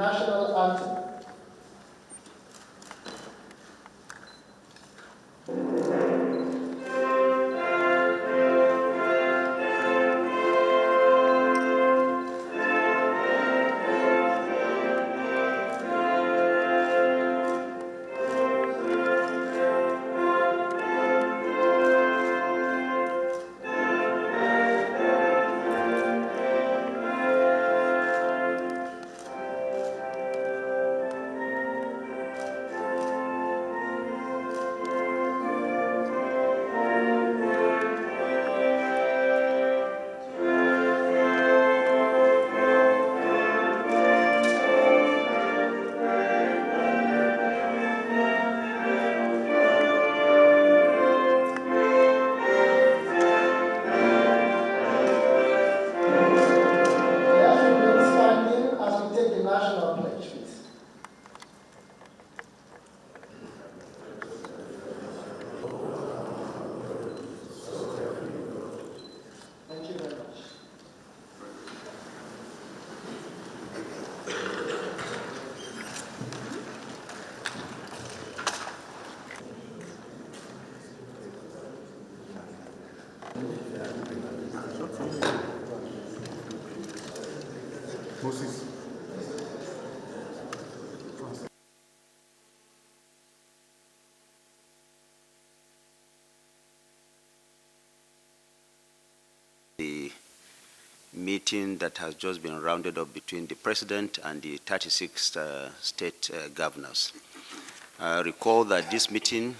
national anthem. The meeting that has just been rounded up between the President and the 36 state governors. Recall that this meeting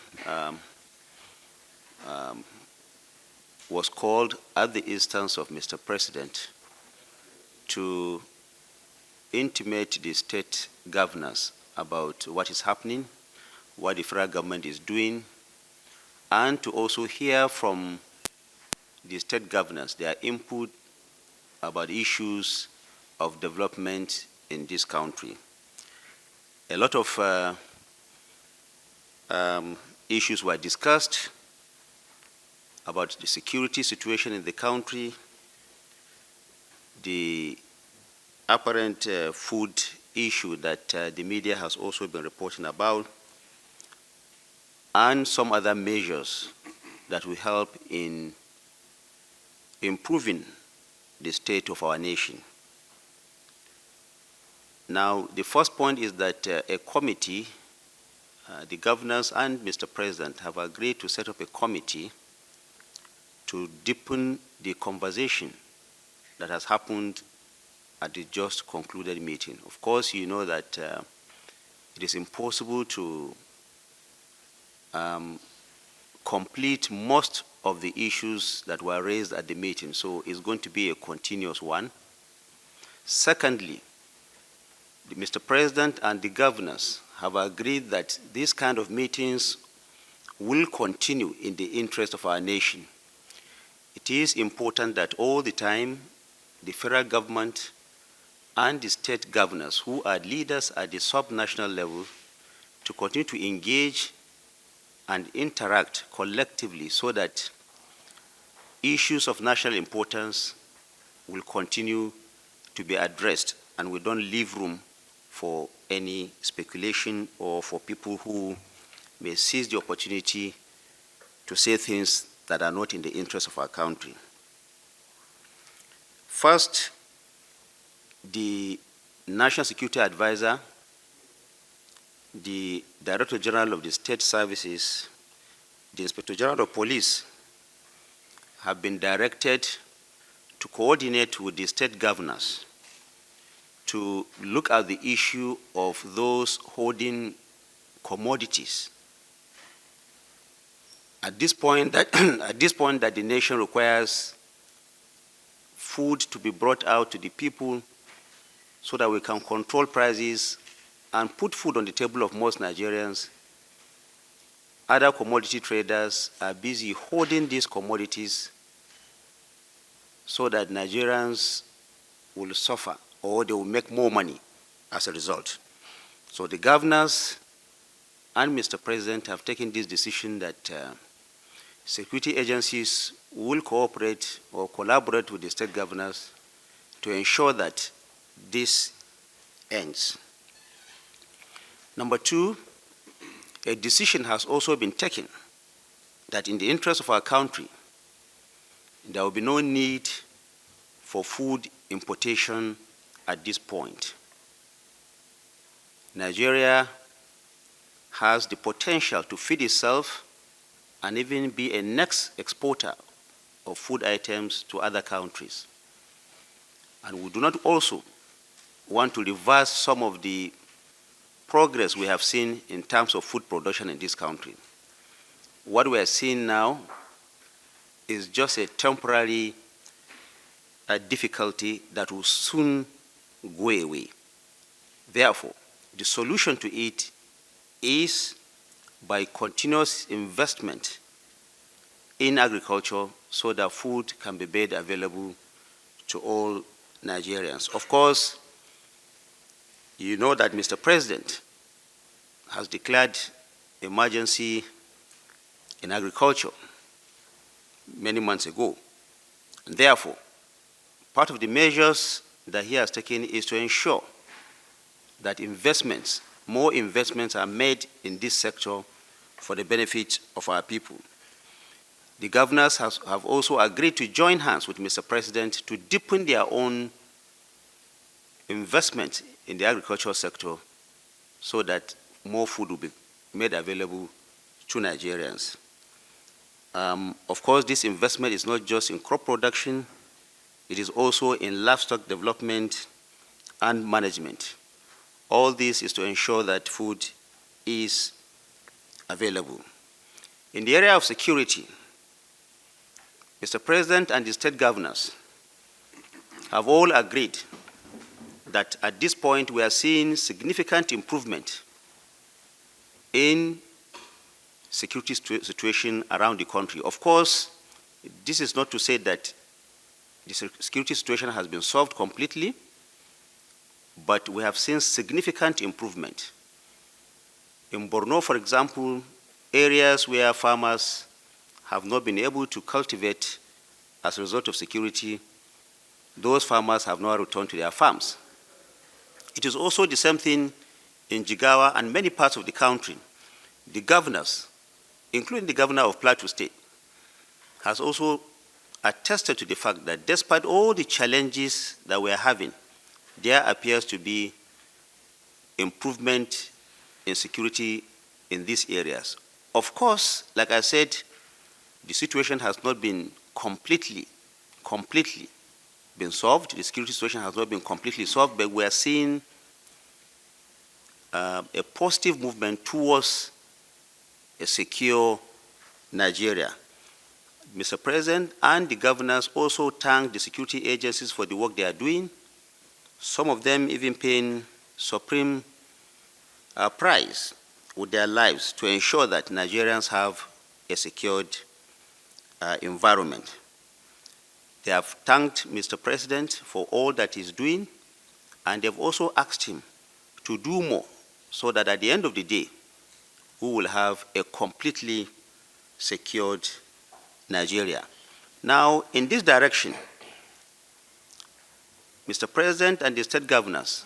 was called at the instance of Mr. President to intimate the state governors about what is happening, what the federal government is doing, and to also hear from the state governors their input about issues of development in this country. A lot of issues were discussed about the security situation in the country, the apparent food issue that the media has also been reporting about, and some other measures that will help in improving the state of our nation. Now, the first point is that a committee, the governors and Mr. President have agreed to set up a committee to deepen the conversation that has happened at the just concluded meeting. Of course, you know that it is impossible to complete most of the issues that were raised at the meeting, so it's going to be a continuous one. Secondly, Mr. President and the governors have agreed that these kind of meetings will continue in the interest of our nation. It is important that all the time the federal government and the state governors, who are leaders at the sub-national level, to continue to engage and interact collectively so that issues of national importance will continue to be addressed and we don't leave room for any speculation or for people who may seize the opportunity to say things that are not in the interest of our country. First, the National Security Advisor, the Director General of the State Services, the Inspector General of Police have been directed to coordinate with the state governors to look at the issue of those holding commodities. At this point that the nation requires food to be brought out to the people so that we can control prices and put food on the table of most Nigerians, other commodity traders are busy holding these commodities so that Nigerians will suffer or they will make more money as a result. So the governors and Mr. President have taken this decision that security agencies will cooperate or collaborate with the state governors to ensure that this ends. Number two, a decision has also been taken that in the interest of our country, there will be no need for food importation at this point. Nigeria has the potential to feed itself and even be a next exporter of food items to other countries. And we do not also want to reverse some of the progress we have seen in terms of food production in this country. What we are seeing now is just a temporary difficulty that will soon go away. Therefore, the solution to it is by continuous investment in agriculture so that food can be made available to all Nigerians. Of course, you know that Mr. President has declared emergency in agriculture many months ago. And therefore, part of the measures that he has taken is to ensure that more investments are made in this sector for the benefit of our people. The governors have also agreed to join hands with Mr. President to deepen their own investment in the agricultural sector so that more food will be made available to Nigerians. Of course, this investment is not just in crop production, it is also in livestock development and management. All this is to ensure that food is available. In the area of security, Mr. President and the state governors have all agreed that at this point we are seeing significant improvement in security situation around the country. Of course, this is not to say that the security situation has been solved completely, but we have seen significant improvement. In Borno, for example, areas where farmers have not been able to cultivate as a result of security, those farmers have now returned to their farms. It is also the same thing in Jigawa and many parts of the country. The governors, including the governor of Plateau State, has also attested to the fact that despite all the challenges that we are having, there appears to be improvement in security in these areas. Of course, like I said, the situation has not been completely been solved. The security situation has not been completely solved, but we are seeing a positive movement towards a secure Nigeria. Mr. President and the governors also thank the security agencies for the work they are doing, some of them even paying supreme price with their lives to ensure that Nigerians have a secured environment. They have thanked Mr. President for all that he's doing, and they've also asked him to do more so that at the end of the day, we will have a completely secured Nigeria. Now, in this direction, Mr. President and the state governors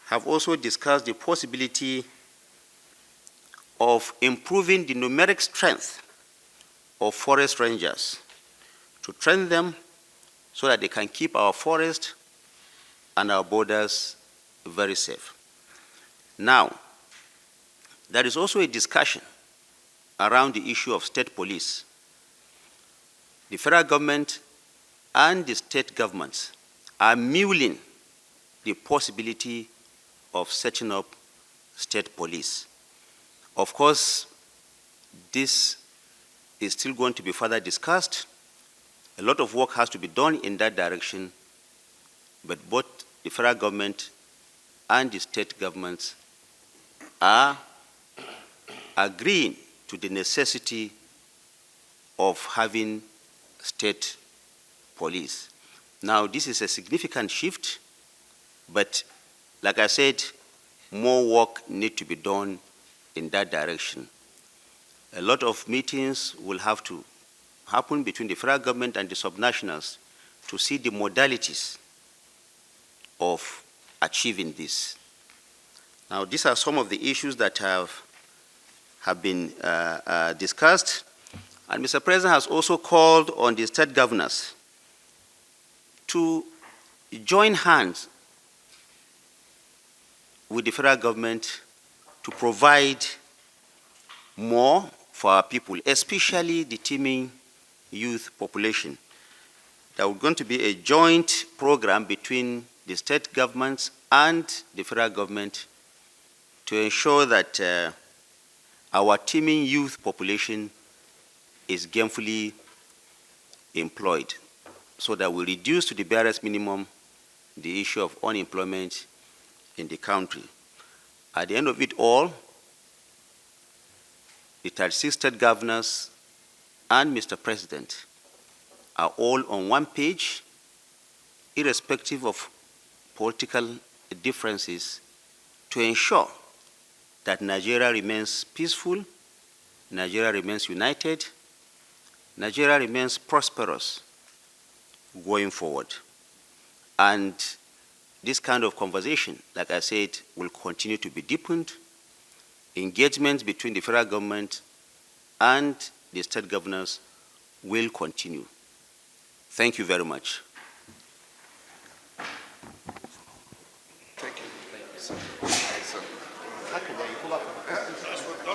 have also discussed the possibility of improving the numeric strength of forest rangers, to train them so that they can keep our forest and our borders very safe. Now, there is also a discussion around the issue of state police. The federal government and the state governments are mulling the possibility of setting up state police. Of course, this is still going to be further discussed. A lot of work has to be done in that direction, but both the federal government and the state governments are agreeing to the necessity of having state police. Now, this is a significant shift, but like I said, more work needs to be done in that direction. A lot of meetings will have to happen between the federal government and the subnationals to see the modalities of achieving this. Now, these are some of the issues that have been discussed. And Mr. President has also called on the state governors to join hands with the federal government to provide more for our people, especially the teeming youth population. There is going to be a joint program between the state governments and the federal government to ensure that our teeming youth population is gainfully employed, so that we reduce to the barest minimum the issue of unemployment in the country. At the end of it all, the 36 state governors and Mr. President are all on one page, irrespective of political differences, to ensure that Nigeria remains peaceful, Nigeria remains united, Nigeria remains prosperous going forward. And this kind of conversation, like I said, will continue to be deepened. Engagement between the federal government and the state governors will continue. Thank you very much. Thank you. Thank you, sir. How can you pull up? That's what